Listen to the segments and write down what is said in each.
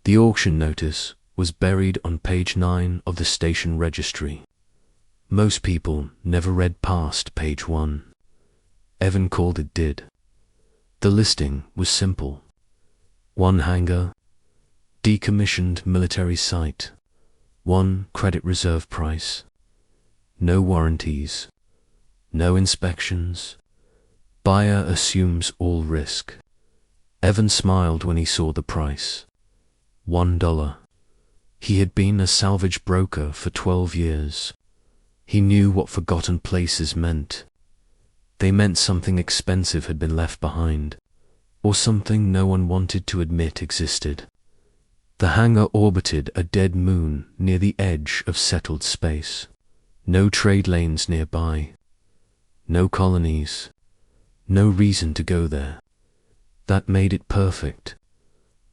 The auction notice was buried on page 9 of the station registry. Most people never read past page 1. Evan called it did. The listing was simple. 1 hangar, decommissioned military site, 1 credit reserve price, no warranties, no inspections, buyer assumes all risk. Evan smiled when he saw the price. $1. He had been a salvage broker for 12 years. He knew what forgotten places meant. They meant something expensive had been left behind, or something no one wanted to admit existed. The hangar orbited a dead moon near the edge of settled space. No trade lanes nearby. No colonies. No reason to go there. That made it perfect.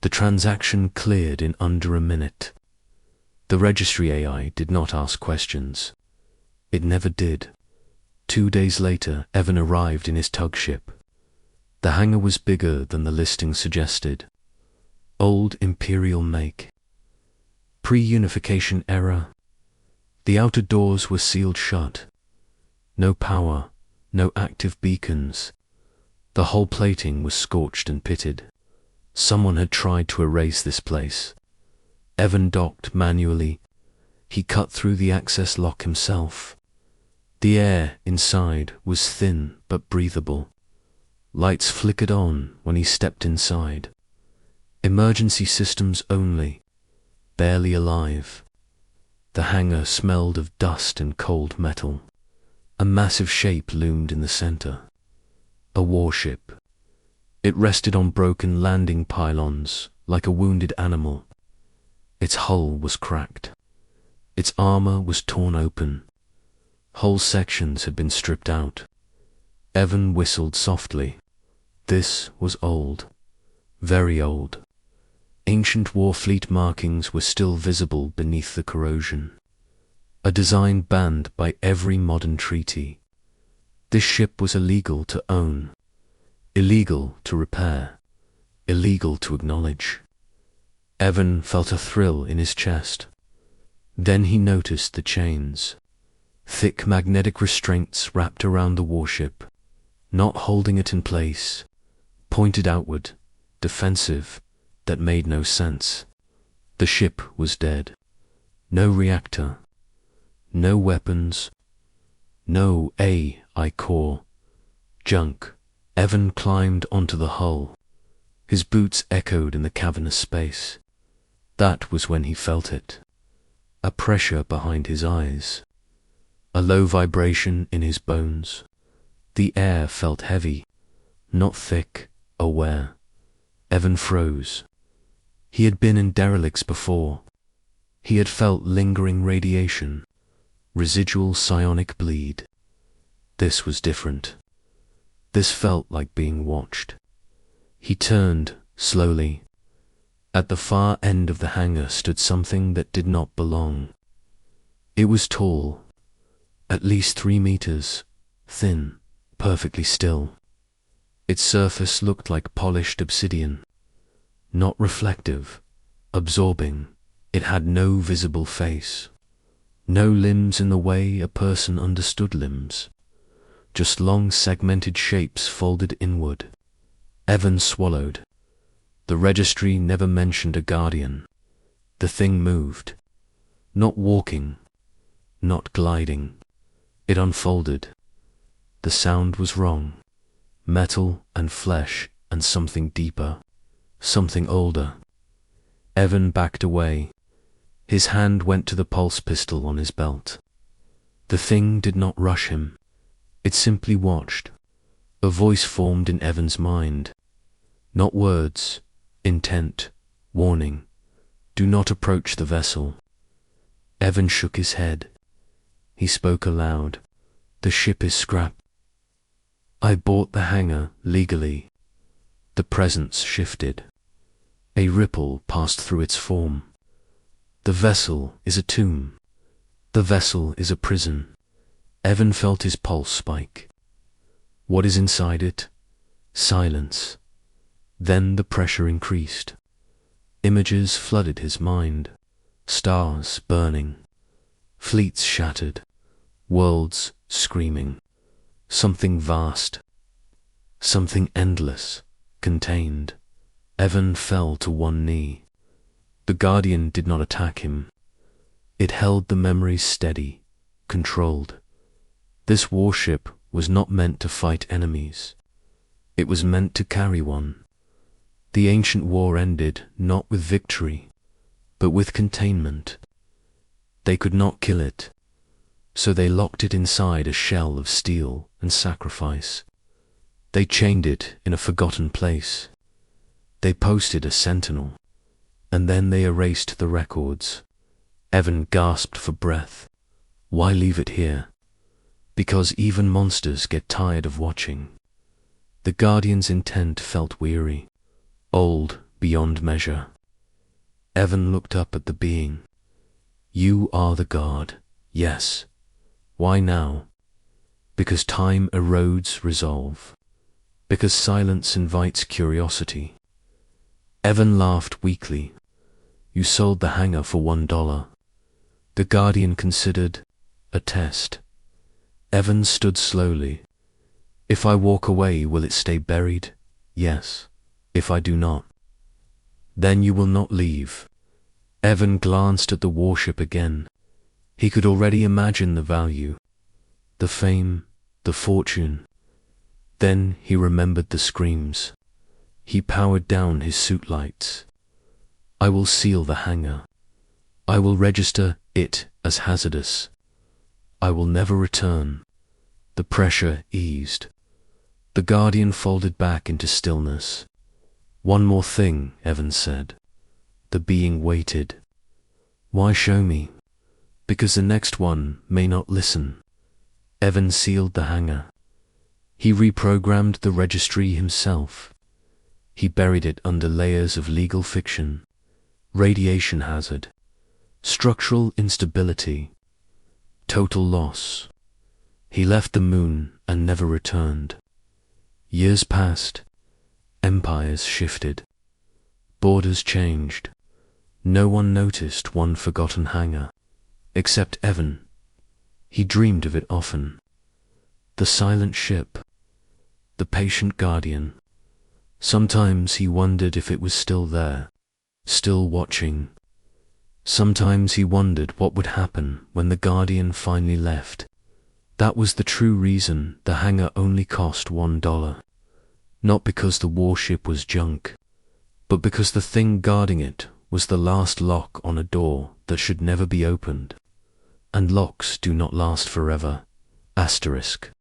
The transaction cleared in under a minute. The registry AI did not ask questions. It never did. 2 days later, Evan arrived in his tug ship. The hangar was bigger than the listing suggested. Old Imperial make. Pre-unification era. The outer doors were sealed shut. No power, no active beacons. The whole plating was scorched and pitted. Someone had tried to erase this place. Evan docked manually. He cut through the access lock himself. The air inside was thin but breathable. Lights flickered on when he stepped inside. Emergency systems only, barely alive. The hangar smelled of dust and cold metal. A massive shape loomed in the center. A warship. It rested on broken landing pylons like a wounded animal. Its hull was cracked. Its armor was torn open. Whole sections had been stripped out. Evan whistled softly. This was old. Very old. Ancient Warfleet markings were still visible beneath the corrosion. A design banned by every modern treaty. This ship was illegal to own. Illegal to repair. Illegal to acknowledge. Evan felt a thrill in his chest. Then he noticed the chains. Thick magnetic restraints wrapped around the warship, not holding it in place, pointed outward, defensive, that made no sense. The ship was dead. No reactor. No weapons. No AI core. Junk. Evan climbed onto the hull. His boots echoed in the cavernous space. That was when he felt it. A pressure behind his eyes. A low vibration in his bones. The air felt heavy, not thick, aware. Evan froze. He had been in derelicts before. He had felt lingering radiation, residual psionic bleed. This was different. This felt like being watched. He turned, slowly. At the far end of the hangar stood something that did not belong. It was tall, at least 3 meters, thin, perfectly still. Its surface looked like polished obsidian. Not reflective, absorbing. It had no visible face. No limbs in the way a person understood limbs. Just long segmented shapes folded inward. Evan swallowed. The registry never mentioned a guardian. The thing moved. Not walking. Not gliding. It unfolded. The sound was wrong. Metal and flesh and something deeper. Something older. Evan backed away. His hand went to the pulse pistol on his belt. The thing did not rush him. It simply watched. A voice formed in Evan's mind. Not words, intent, warning. Do not approach the vessel. Evan shook his head. He spoke aloud. The ship is scrap. I bought the hangar legally. The presence shifted. A ripple passed through its form. The vessel is a tomb. The vessel is a prison. Evan felt his pulse spike. What is inside it? Silence. Then the pressure increased. Images flooded his mind, stars burning, fleets shattered, worlds screaming, something vast, something endless, contained. Evan fell to one knee. The Guardian did not attack him. It held the memories steady, controlled. This warship was not meant to fight enemies. It was meant to carry one. The ancient war ended not with victory, but with containment. They could not kill it, so they locked it inside a shell of steel and sacrifice. They chained it in a forgotten place. They posted a sentinel, and then they erased the records. Evan gasped for breath. Why leave it here? Because even monsters get tired of watching. The Guardian's intent felt weary, old beyond measure. Evan looked up at the being. You are the guard, yes. Why now? Because time erodes resolve. Because silence invites curiosity. Evan laughed weakly. You sold the hangar for $1. The Guardian considered a test. Evan stood slowly. If I walk away, will it stay buried? Yes. If I do not, then you will not leave. Evan glanced at the warship again. He could already imagine the value, the fame, the fortune. Then he remembered the screams. He powered down his suit lights. I will seal the hangar. I will register it as hazardous. I will never return. The pressure eased. The Guardian folded back into stillness. One more thing, Evan said. The being waited. Why show me? Because the next one may not listen. Evan sealed the hangar. He reprogrammed the registry himself. He buried it under layers of legal fiction, radiation hazard, structural instability, total loss. He left the moon and never returned. Years passed. Empires shifted. Borders changed. No one noticed one forgotten hangar, except Evan. He dreamed of it often. The silent ship, the patient Guardian. Sometimes he wondered if it was still there, still watching. Sometimes he wondered what would happen when the Guardian finally left. That was the true reason the hangar only cost $1. Not because the warship was junk, but because the thing guarding it was the last lock on a door that should never be opened. And locks do not last forever. Asterisk.